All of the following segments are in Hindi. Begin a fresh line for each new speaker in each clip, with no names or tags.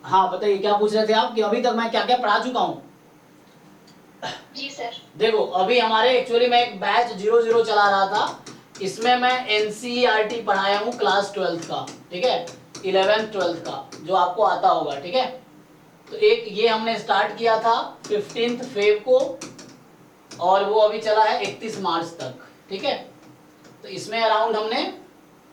हाँ बताइए क्या पूछ रहे थे आप कि अभी तक मैं क्या क्या पढ़ा चुका हूँ।
जी सर।
देखो अभी हमारे एक्चुअली मैं एक बैच 00 चला रहा था, इसमें मैं एनसीईआरटी पढ़ाया हूँ क्लास 12th का, ठीक है, 11th 12th का जो आपको आता होगा, ठीक है। तो एक ये हमने स्टार्ट किया था 15 फेब को और वो अभी चला है 31 मार्च तक, ठीक है। तो इसमें अराउंड हमने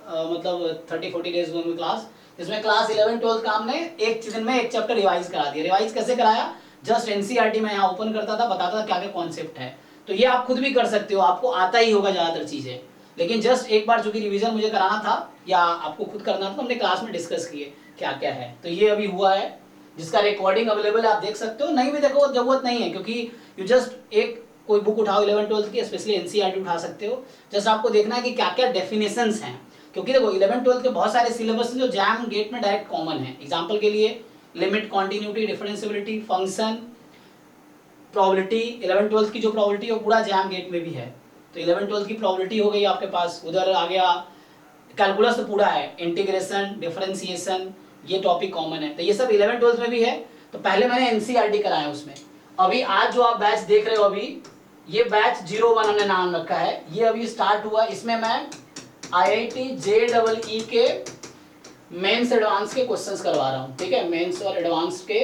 मतलब 30-40 डेज में क्लास, इसमें क्लास 11 12 का हमने एक दिन में एक चैप्टर रिवाइज करा दिया। रिवाइज कैसे कराया, जस्ट एनसीईआरटी में यहाँ ओपन करता था, बताता था क्या क्या कॉन्सेप्ट है। तो ये आप खुद भी कर सकते हो, आपको आता ही होगा ज़्यादातर चीज़ें, लेकिन जस्ट एक बार चूंकि रिवीजन मुझे कराना था या आपको खुद करना था तो हमने क्लास में डिस्कस किए क्या क्या है। तो ये अभी हुआ है जिसका रिकॉर्डिंग अवेलेबल है, आप देख सकते हो, नहीं भी देखो जरूरत नहीं है क्योंकि यू जस्ट एक कोई बुक उठाओ 11 12 की, स्पेशली एनसीईआरटी उठा सकते हो। जस्ट आपको देखना है कि क्या क्या डेफिनेशंस हैं, क्योंकि देखो 11 12 के बहुत सारे सिलेबस जो जैम गेट में डायरेक्ट कॉमन है। एग्जांपल के लिए limit, continuity, differentiability, function, probability, 11 12 की जो प्रोबेबिलिटी है वो पूरा जैम गेट में भी है। तो 11 12 की प्रोबेबिलिटी हो गई आपके पास, उधर आ गया कैलकुलस तो पूरा है, इंटीग्रेशन, डिफरेंशिएशन, ये टॉपिक कॉमन है। तो ये सब 11 12 में भी है। तो पहले मैंने एनसीईआरटी कराया उसमें। अभी आज जो आप बैच देख रहे हो, अभी ये बैच 01 हमने नाम रखा है, ये अभी स्टार्ट हुआ। इसमें मैं आईआईटी जेईई के मेंस एडवांस के क्वेश्चंस करवा रहा हूँ, ठीक है, मेंस और एडवांस के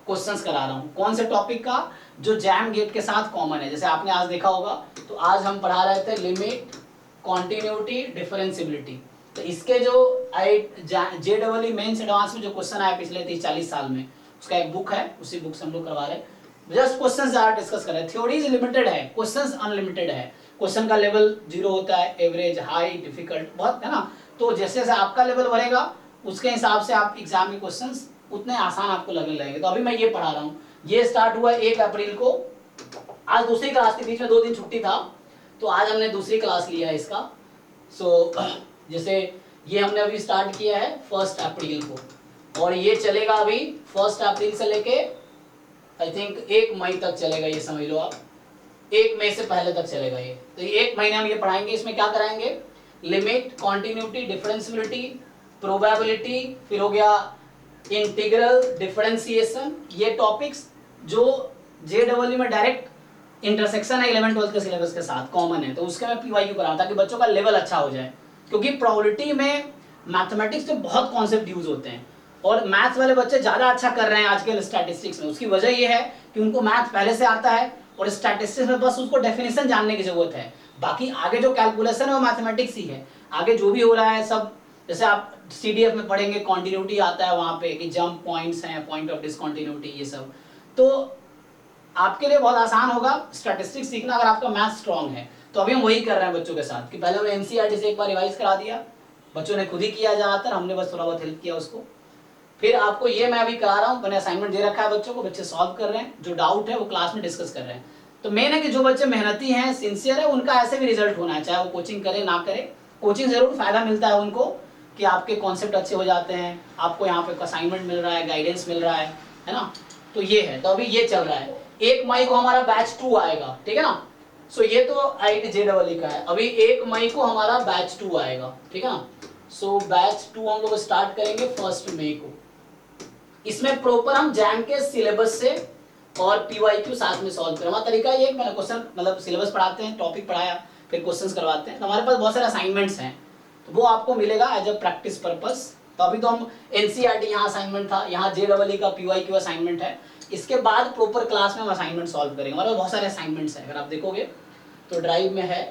क्वेश्चंस करा रहा हूँ। कौन से टॉपिक का, जो जैम गेट के साथ कॉमन है। जैसे आपने आज देखा होगा, तो आज हम पढ़ा रहे थे लिमिट, कॉन्टिन्यूटी, डिफरेंशियबिलिटी। तो इसके जो जेईई मेंस एडवांस में जो क्वेश्चन आया पिछले 30-40 साल में, उसका एक बुक है, उसी बुक से हम लोग करवा रहे हैं। जस्ट क्वेश्चन ज्यादा डिस्कस कर रहे हैं, थ्योरीज लिमिटेड है, क्वेश्चन अनलिमिटेड है। क्वेश्चन का लेवल 0 होता है, एवरेज, हाई, डिफिकल्ट, बहुत है ना। तो जैसे जैसे आपका लेवल बढ़ेगा उसके हिसाब से आप एग्जाम के क्वेश्चंस उतने आसान आपको लगने लगेंगे। तो अभी मैं ये पढ़ा रहा हूँ, ये स्टार्ट हुआ 1 अप्रैल को। आज दूसरी क्लास थी, बीच में 2 दिन छुट्टी था, तो आज हमने दूसरी क्लास लिया है इसका। सो जैसे ये हमने अभी स्टार्ट किया है 1 अप्रैल को, और ये चलेगा अभी 1 अप्रैल से लेके आई थिंक 1 मई तक चलेगा, ये समझ लो आप, 1 मई से पहले तक चलेगा ये। तो ये 1 महीने हम ये पढ़ाएंगे। इसमें क्या कराएंगे, लिमिट, कॉन्टिन्यूटी, डिफरेंशियबिलिटी, प्रोबेबिलिटी, फिर हो गया इंटीग्रल, डिफरेंशिएशन, ये टॉपिक्स जो जेईई में डायरेक्ट इंटरसेक्शन है 11 12 के सिलेबस के साथ कॉमन है। तो उसके मैं पीवाईक्यू कराऊं ताकि बच्चों का लेवल अच्छा हो जाए, क्योंकि प्रोबेबिलिटी में मैथमेटिक्स के बहुत कॉन्सेप्ट यूज होते हैं और मैथ्स वाले बच्चे ज्यादा अच्छा कर रहे हैं आजकल स्टैटिस्टिक्स में। उसकी वजह ये है कि उनको मैथ पहले से आता है और स्टैटिस्टिक्स में बस उसको डेफिनेशन जानने की जरूरत है। बाकी आगे जो कैलकुलेशन है वो मैथमेटिक्स ही है, आगे जो भी हो रहा है सब। जैसे आप सीडीएफ में पढ़ेंगे, कॉन्टिन्यूटी आता है वहां पे कि जंप पॉइंट्स हैं, पॉइंट ऑफ डिसकॉन्टिन्यूटी, ये सब। तो आपके लिए बहुत आसान होगा स्टैटिस्टिक्स सीखना अगर आपका मैथ स्ट्रांग है। तो अभी हम वही कर रहे हैं बच्चों के साथ कि पहले हमने एनसीईआरटी से एक बार रिवाइज करा दिया, बच्चों ने खुद ही किया ज्यादातर, हमने बस थोड़ा बहुत हेल्प किया उसको। फिर आपको ये मैं अभी करा रहा हूँ, मैंने असाइनमेंट दे रखा है बच्चों को, बच्चे सॉल्व कर रहे हैं, जो डाउट है वो क्लास में डिस्कस कर रहे हैं। तो मेन है कि जो बच्चे मेहनती हैं, सिंसियर है, उनका ऐसे भी रिजल्ट होना है, चाहे वो कोचिंग करे ना करे। कोचिंग जरूर फायदा मिलता है उनको कि आपके कॉन्सेप्ट अच्छे हो जाते हैं, आपको यहाँ पे असाइनमेंट मिल रहा है, गाइडेंस मिल रहा है ना। तो ये है, तो अभी ये चल रहा है। 1 मई को हमारा बैच 2 आएगा, ठीक है ना। सो ये तो आईआईटी जेईई का है। अभी 1 मई को हमारा बैच 2 आएगा, ठीक है ना। सो बैच 2 हम लोग स्टार्ट करेंगे 1 मई को। इसमें प्रॉपर हम जैम के सिलेबस से और पीवाईक्यू साथ में सॉल्व करें। हमारा तरीका ये है कि क्वेश्चन मतलब सिलेबस पढ़ाते हैं, टॉपिक पढ़ाया, फिर क्वेश्चंस करवाते हैं। तो हमारे पास बहुत सारे असाइनमेंट्स हैं, तो वो आपको मिलेगा एज अ प्रैक्टिस पर्पस। तो अभी तो हम एनसीईआरटी यहाँ असाइनमेंट था, यहाँ जेईई का पीवाईक्यू असाइनमेंट है। इसके बाद प्रॉपर क्लास में हम असाइनमेंट सॉल्व करेंगे। हमारे पास बहुत सारे असाइनमेंट्स हैं, अगर आप देखोगे तो ड्राइव में है।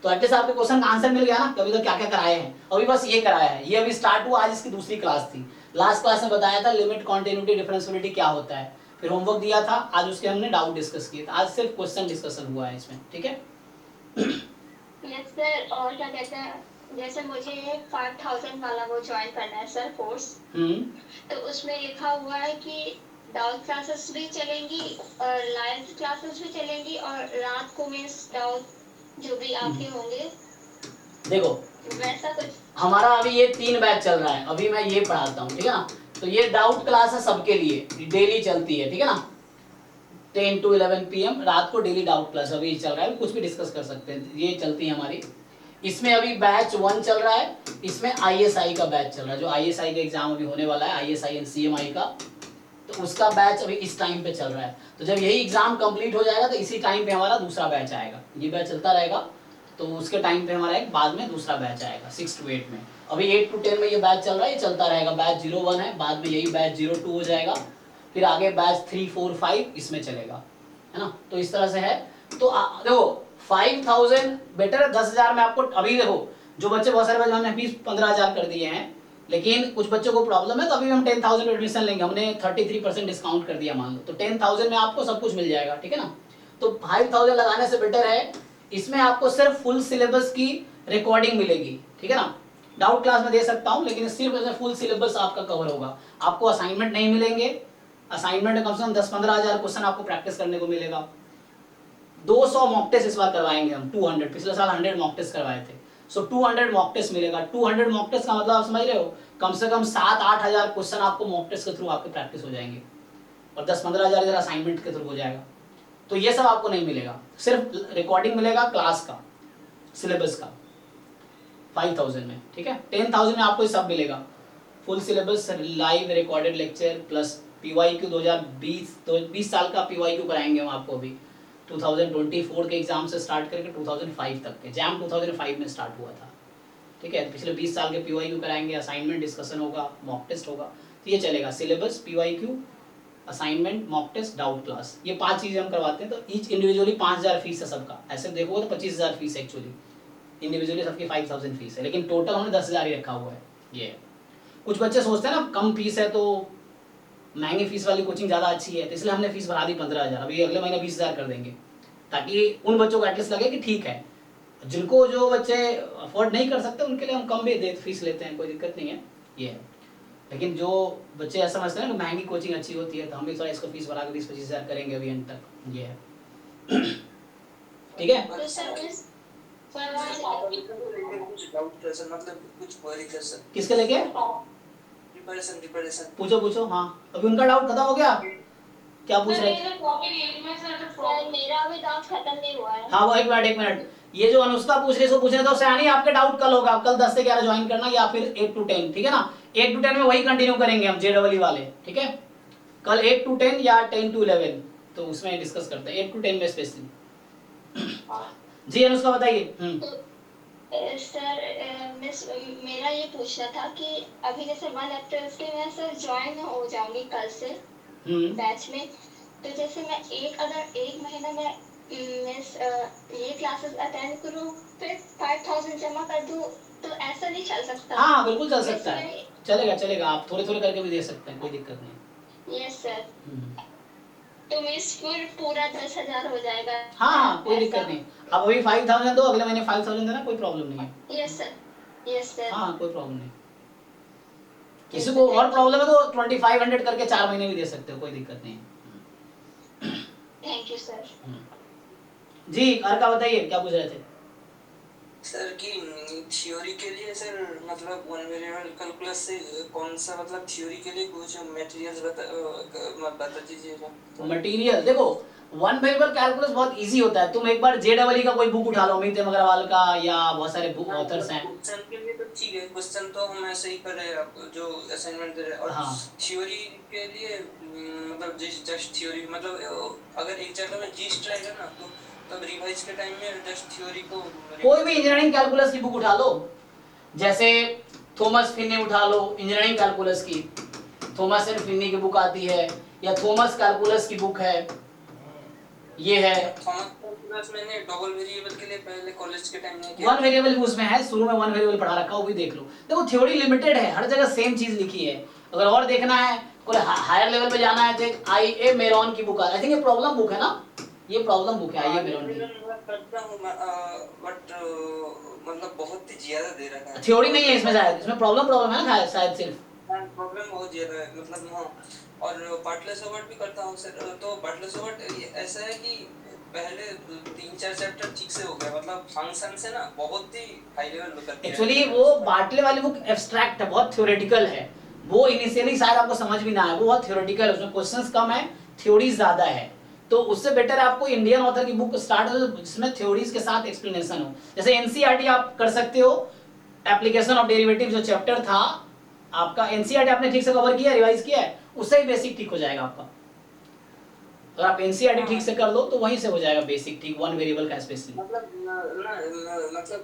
तो एटलीस्ट आपके क्वेश्चन का आंसर मिल गया ना, कभी तो क्या क्या कराए हैं। अभी बस ये कराया है, ये अभी स्टार्ट हुआ, आज इसकी दूसरी क्लास थी। लास्ट क्लास में बताया था लिमिट, कॉन्टिन्यूटी, डिफरेंशियबिलिटी क्या होता है, फिर होमवर्क दिया था, आज उसके हमने डाउट डिस्कस किए। आज सिर्फ क्वेश्चन डिस्कशन हुआ है इसमें, ठीक है।
यस सर, और क्या कहते हैं, जैसे मुझे 5000 वाला वो ज्वाइन करना है सर कोर्स, तो उसमें लिखा हुआ है कि डाउट क्लासेस भी चलेंगी और लाइव क्लासेस भी चलेंगी और रात को मीन्स डाउट जो भी आपके होंगे।
देखो
वैसा कुछ
हमारा अभी ये 3 बैच चल रहा है, अभी मैं ये पढ़ाता हूँ, ठीक है ना। तो ये डाउट क्लास है सबके लिए, डेली चलती है, ठीक है ना। 10 to 11 PM रात को डेली डाउट क्लास अभी चल रहा है, कुछ भी डिस्कस कर सकते हैं, ये चलती है हमारी। इसमें अभी बैच 1 चल रहा है, इसमें ISI का बैच चल रहा है, जो ISI का एग्जाम अभी होने वाला है, ISI एंड CMI का, तो उसका बैच अभी इस टाइम पे चल रहा है। तो जब यही एग्जाम कंप्लीट हो जाएगा तो इसी टाइम पे हमारा दूसरा बैच आएगा, ये बैच चलता रहेगा, तो उसके टाइम पे हमारा एक बाद में दूसरा बैच आएगा 6 to 8 में। अभी 8 to 10 में ये बैच चल रहा है, ये चलता रहेगा, बैच 01 है, बाद में यही बैच 02 हो जाएगा, फिर आगे बैच 3, 4, 5 इसमें चलेगा, है ना। तो इस तरह से है। तो देखो 5000 बेटर है 10,000 में आपको। अभी देखो जो बच्चे, बहुत सारे बच्चे हमने फीस 15,000 कर दिए हैं, लेकिन कुछ बच्चों को प्रॉब्लम है, तो अभी हम 10,000 एडमिशन लेंगे, हमने 33% डिस्काउंट कर दिया मान लो, तो 10,000 में आपको सब कुछ मिल जाएगा, ठीक है ना। तो 5,000 लगाने से बेटर है, इसमें आपको सिर्फ फुल सिलेबस की रिकॉर्डिंग मिलेगी, ठीक है ना। डाउट क्लास में दे सकता हूँ, लेकिन सिर्फ फुल सिलेबस आपका कवर होगा, आपको असाइनमेंट नहीं मिलेंगे। असाइनमेंट में कम से कम 10-15,000 क्वेश्चन आपको प्रैक्टिस करने को मिलेगा। 200 मॉक टेस्ट इस बार करवाएंगे हम, 200, पिछले साल 100 मॉक टेस्ट करवाए थे, सो 200 मॉक टेस्ट मिलेगा। 200 मॉक टेस्ट का मतलब आप समझ रहे हो, कम से कम 7-8 हजार क्वेश्चन आपको मॉक टेस्ट के थ्रू आपके प्रैक्टिस हो जाएंगे, और 10-15 हजार इधर असाइनमेंट के थ्रू हो जाएगा। तो ये सब आपको नहीं मिलेगा, सिर्फ रिकॉर्डिंग मिलेगा क्लास का, सिलेबस का 5,000 में, ठीक है। 10,000 में आपको ये सब मिलेगा, full syllabus, live recorded lecture plus PYQ 2020 साल का PYQ कराएंगे हम आपको अभी 2024 के एग्जाम से स्टार्ट करके 2005 तक के, जैम 2005 में स्टार्ट हुआ था, ठीक है। पिछले 20 साल के PYQ कराएंगे, असाइनमेंट डिस्कशन होगा, मॉक टेस्ट होगा, तो ये चलेगा, syllabus, PYQ, assignment, mock test, doubt class, ये 5 चीजें हम करवाते हैं। तो ईच इंडिविजुअली 5,000 फीस है सबका, ऐसे देखोगे तो 25,000 फीस है एक्चुअली, इंडिविजुअली सबकी 5,000 फीस है, लेकिन टोटल हमने 10,000 ही रखा हुआ है। ये कुछ बच्चे सोचते हैं ना कम फीस है तो महंगी फीस वाली कोचिंग ज़्यादा अच्छी है, तो इसलिए हमने फीस बढ़ा दी 15,000, अभी अगले महीने 20,000 कर देंगे, ताकि उन बच्चों को एटलीस्ट लगे कि ठीक है। जिनको, जो बच्चे अफोर्ड नहीं कर सकते उनके लिए हम कम भी फीस लेते हैं, कोई दिक्कत नहीं है, ये है। लेकिन जो बच्चे ऐसा समझते हैं ना महंगी कोचिंग अच्छी होती है, तो हम भी थोड़ा इसको फीस बढ़ा के 20-25,000 करेंगे अभी एंड तक, ये है। ठीक है। किसके लेके? पूछो। हाँ, अभी उनका डाउट खत्म हो गया, क्या पूछ रहे थे?
मेरा अभी डाउट खत्म नहीं हुआ है।
हाँ, वो एक मिनट, ये जो अनुष्का पूछ रही है उसको पूछने दो, सयानी आपके डाउट कल होगा, कल 10 से 11 ज्वाइन करना, या फिर 8 to 10, ठीक है ना। 8 to 10 में वही कंटिन्यू करेंगे हम, JEE वाले, ठीक है। कल 8 to 10 या 10 to 11, तो उसमें डिस्कस करते हैं 8 to 10 में स्पेशली। जी अनुष्का बताइए।
सर मिस मेरा ये पूछना था कि अभी जैसे 1 अप्रैल से मैं सर ज्वाइन हो जाऊंगी कल से बैच में, तो जैसे मैं अगर एक महीना में मिस ये क्लासेस अटेंड करूँ फिर 5,000 जमा कर दूँ, तो ऐसा नहीं चल सकता?
हाँ बिल्कुल चल सकता है, चलेगा, आप थोड़े करके भी दे सकते हैं, कोई दिक्कत नहीं।
Yes sir. तो मिस फिर पूरा 10,000 हो जाएगा?
हाँ कोई दिक्कत नहीं, अब अभी 5,000 दो, अगले महीने 5,000 देना, कोई प्रॉब्लम नहीं है।
Yes sir.
हाँ कोई प्रॉब्लम नहीं, किसी को और प्रॉब्लम है तो 2,500 करके 4 महीने भी दे सकते हो, कोई दिक्कत नहीं है।
Thank you sir.
जी का बताइए, क्या पूछ रहे थे?
सर की थ्योरी के लिए सर मतलब वन वेरिएबल कैलकुलस से कौन सा मतलब थ्योरी के लिए कुछ मटेरियल्स बता दीजिएगा।
मटेरियल देखो, वन वेरिएबल कैलकुलस बहुत इजी होता है, तुम एक बार JEE का कोई बुक उठा लो, अमित अग्रवाल का, या बहुत सारे बुक ऑथर्स हैं।
क्वेश्चन के लिए तो ठीक है, क्वेश्चन तो हम ऐसे ही कर रहे हैं जो असाइनमेंट दे रहे हैं, और हाँ। थ्योरी के लिए मतलब जस्ट थ्योरी, मतलब अगर एक जगह में जीस्ट रहेगा ना तो तब रिवाइज के टाइम में जस्ट थ्योरी को,
कोई भी इंजीनियरिंग कैलकुलस की बुक उठा लो, जैसे थॉमस फिन्नी उठा लो, इंजीनियरिंग कैलकुलस की थॉमस एंड फिन्नी की बुक आती है, या थॉमस कैलकुलस की बुक है, ये है।
थॉमस कैलकुलस मैंने डबल वेरिएबल के लिए पहले कॉलेज के टाइम में
किया, वन वेरिएबल भी उसमें है, शुरू में वन वेरिएबल पढ़ा रखा, वो भी देख लो। देखो थ्योरी लिमिटेड है, हर जगह सेम चीज लिखी है, अगर और देखना है, कोई हायर लेवल पे जाना है तो IA मेरॉन की बुक आई थिंक, ये प्रॉब्लम बुक है ना, ये प्रॉब्लम बुक है IA मेरॉन की।
करता हूं बट मतलब बहुत ही ज्यादा दे रखा है,
थ्योरी नहीं है इसमें, शायद इसमें प्रॉब्लम है ना, शायद सिर्फ
प्रॉब्लम बहुत ज्यादा है, मतलब हाँ। और बाटलेसोवर्ट भी करता हूं सर, तो बाटलेसोवर्ट ऐसा है कि पहले 3-4 चैप्टर ठीक से हो गया, मतलब फंक्शन से ना बहुत ही हाई लेवल पे करते हैं।
एक्चुअली वो बाटले वाली बुक एब्स्ट्रैक्ट है, बहुत थ्योरेटिकल है, वो इनिशियली शायद आपको समझ भी ना आए, वो बहुत थ्योरेटिकल है, उसमें क्वेश्चंस कम है, थ्योरी ज्यादा है, तो उससे बेटर है आपको इंडियन ऑथर की बुक स्टार्ट हो जिसमें थ्योरीज के साथ एक्सप्लेनेशन हो। जैसे एनसीईआरटी आप कर सकते हो, एप्लीकेशन ऑफ डेरिवेटिव जो चैप्टर था आपका एनसीईआरटी आपने ठीक से कवर किया, रिवाइज किया है, उससे ही बेसिक ठीक हो जाएगा आपका। अगर आप एनसीईआरटी ठीक से कर लो तो वहीं से हो जाएगा बेसिक ठीक, वन वेरिएबल का स्पेशली।
मतलब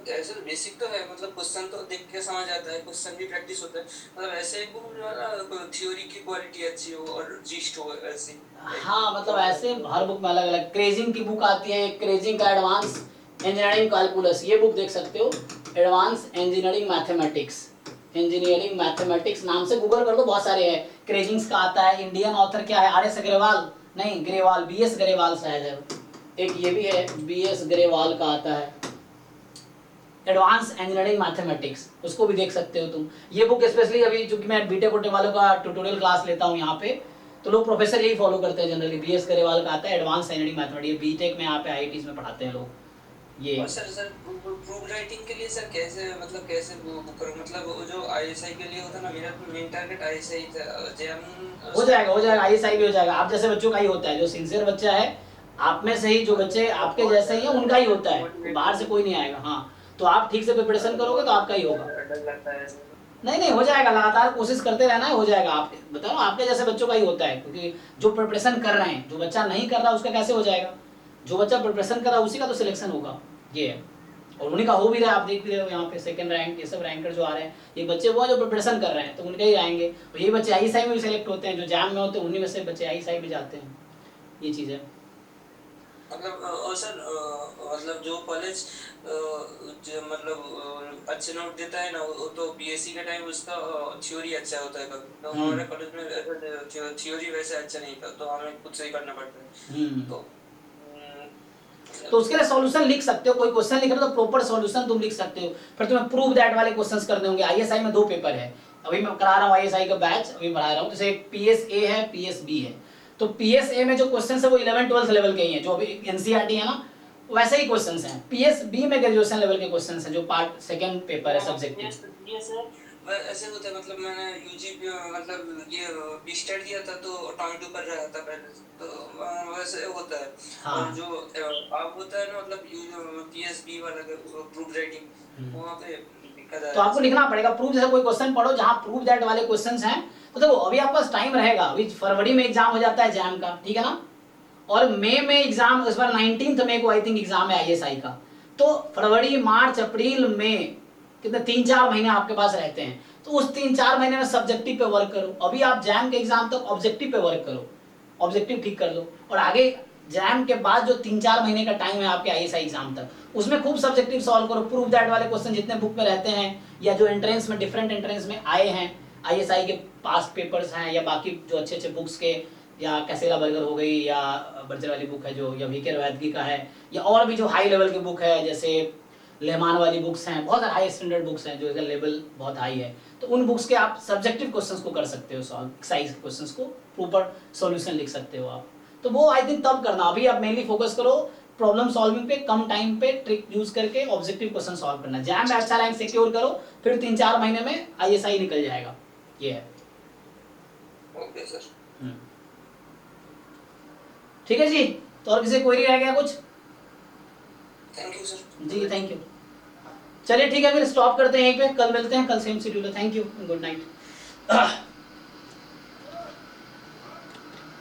ऐसे बेसिक तो है, मतलब क्वेश्चन तो देख के समझ आता है, क्वेश्चन भी प्रैक्टिस होता है, मतलब ऐसे एक बुक जो है ना थ्योरी की क्वालिटी अच्छी हो और जीस्ट हो ऐसी।
हाँ मतलब ऐसे हर बुक में अलग अलग, क्रेजिंग की बुक आती है, क्रेजिंग का एडवांस इंजीनियरिंग कैलकुलस, ये बुक देख सकते हो, advance engineering mathematics, engineering mathematics नाम से गूगल कर दो, बहुत सारे हैं। क्रेजिंग्स का आता है, इंडियन ऑथर क्या है, आर एस अग्रवाल नहीं ग्रेवाल, बी एस ग्रेवाल शायद है, एक ये भी है बी एस ग्रेवाल का आता है एडवांस इंजीनियरिंग मैथमेटिक्स, उसको भी देख सकते हो तुम। ये बुक स्पेशली अभी चूंकि मैं बीटेक होने वालों का ट्यूटोरियल क्लास लेता हूँ यहाँ पे, तो लोग प्रोफेसर यही फॉलो करते हैं जनरली, बी एस ग्रेवाल का आता है एडवांस इंजीनियरिंग मैथमेटिक्स, बीटेक में यहाँ पे आईआईटीज में पढ़ाते हैं लोग ये।
और सर प्रूफ राइटिंग के लिए सर कैसे, मतलब कैसे वो करूं, मतलब वो जो आईएसआई के लिए होता है ना, मेरा मेन टारगेट आईएसआई था, जेएम
हो जाएगा आईएसआई भी हो जाएगा। आप जैसे बच्चों का ही होता है, जो सिंसियर बच्चा है आप में से ही, जो बच्चे आपके जैसे ही हैं उनका ही होता है, बाहर से कोई नहीं आएगा। हाँ तो आप ठीक से प्रिपरेशन करोगे तो आपका ही होगा। नहीं हो जाएगा, लगातार कोशिश करते रहना है, हो जाएगा। आप बताओ आपके जैसे बच्चों का ही होता है, क्योंकि जो प्रिपरेशन कर रहे हैं, जो बच्चा नहीं कर रहा उसका कैसे हो जाएगा, जो बच्चा प्रिपरेशन कर रहा है उसी का तो सिलेक्शन होगा, ये है। और उन्हीं का हो भी रहा है, आप देख भी रहे हो यहाँ पे सेकंड रैंक, ये सब रैंकर जो आ रहे हैं ये बच्चे वो जो प्रिपरेशन कर रहे हैं, तो उनके ही आएंगे। और यही बच्चे आईएसआई में भी सिलेक्ट होते हैं, जो जैम में होते हैं उन्हीं में से बच्चे आईएसआई में जाते हैं, ये चीज़ है।
मतलब और सर मतलब जो कॉलेज जो मतलब अच्छे नोट देता है ना, वो तो बीएससी के टाइम उसका थ्योरी अच्छा होता है, तो हमारे कॉलेज में थ्योरी वैसे अच्छा नहीं था, तो हमें खुद से ही करना पड़ता है। तो
उसके लिए सॉल्यूशन लिख सकते हो, कोई क्वेश्चन लिख रहे हो तो प्रॉपर सॉल्यूशन तुम लिख सकते हो, फिर तुम्हें प्रूव दैट वाले क्वेश्चंस करने होंगे। आईएसआई में 2 पेपर है, अभी मैं करा रहा हूँ आईएसआई का बैच, अभी बढ़ा रहा हूँ। जैसे पीएसए है, पीएसबी है, तो पीएसए में जो क्वेश्चंस है वो 11-12 लेवल के ही हैं, जो अभी एनसीईआरटी है ना वैसे ही क्वेश्चंस हैं। पीएसबी में ग्रेजुएशन लेवल के क्वेश्चंस हैं, जो पार्ट सेकंड पेपर है सब्जेक्टिव।
ऐसे होता है, मतलब मैंने यूजी मतलब ये बीस्टेड दिया था तो टाउन टू कर रहा था पहले, तो वैसे होता है।
हाँ।
और जो आप होता है ना, मतलब पीएसबी वाला प्रूफ राइटिंग, वहाँ पे दिक्कत है।
तो आपको लिखना पड़ेगा प्रूफ, जैसे कोई क्वेश्चन पढ़ो जहाँ प्रूफ दैट वाले क्वेश्चंस हैं, तो देखो अभी आपके पास टाइम रहेगा, अभी फरवरी में एग्जाम हो जाता है जैम का, ठीक है ना, और मई में एग्जाम, इस बार 19 मई को आई थिंक एग्जाम है आईएसआई का, तो फरवरी मार्च अप्रैल मई कितने 3-4 महीने आपके पास रहते हैं, तो उस 3-4 महीने में सब्जेक्टिव पे वर्क करो। अभी आप जैम के एग्जाम तक ऑब्जेक्टिव पे वर्क करो, ऑब्जेक्टिव ठीक कर लो, और आगे जैम के बाद जो 3-4 महीने का टाइम है आपके आईएसआई एग्जाम तक, उसमें खूब सब्जेक्टिव सॉल्व करो, प्रूफ दैट वाले क्वेश्चन जितने बुक में रहते हैं, या जो एंट्रेंस में डिफरेंट एंट्रेंस में आए हैं आईएसआई के पास्ट पेपर्स हैं, या बाकी जो अच्छे अच्छे बुक्स के, या कैसेला बर्गर हो गई, या बर्जर वाली बुक है जो, या वीके रवैदगी का है, या और भी जो हाई लेवल की बुक है जैसे लेमान वाली बुक्स हैं, बहुत हाई स्टैंडर्ड बुक्स हैं जो इसका लेवल बहुत हाई है, तो उन बुक्स के आप सब्जेक्टिव क्वेश्चंस को कर सकते हो सॉल्व, एक्सरसाइज क्वेश्चंस को प्रॉपर सॉल्यूशन लिख सकते हो आप। तो वो आई थिंक तब करना, अभी आप मेनली फोकस करो प्रॉब्लम सॉल्विंग पे, कम टाइम पे ट्रिक यूज करके ऑब्जेक्टिव क्वेश्चन सॉल्व करना। जैम में अच्छा रैंक सिक्योर करो, फिर 3-4 महीने में आईएसआई निकल जाएगा, ये है।
Okay sir.
ठीक है जी, तो और किसी क्वेरी रह गया कुछ?
Thank you sir.
जी थैंक यू। चलिए ठीक है, फिर स्टॉप करते हैं यहीं पे, कल मिलते हैं, कल सेम शेड्यूल है। Thank you, good night.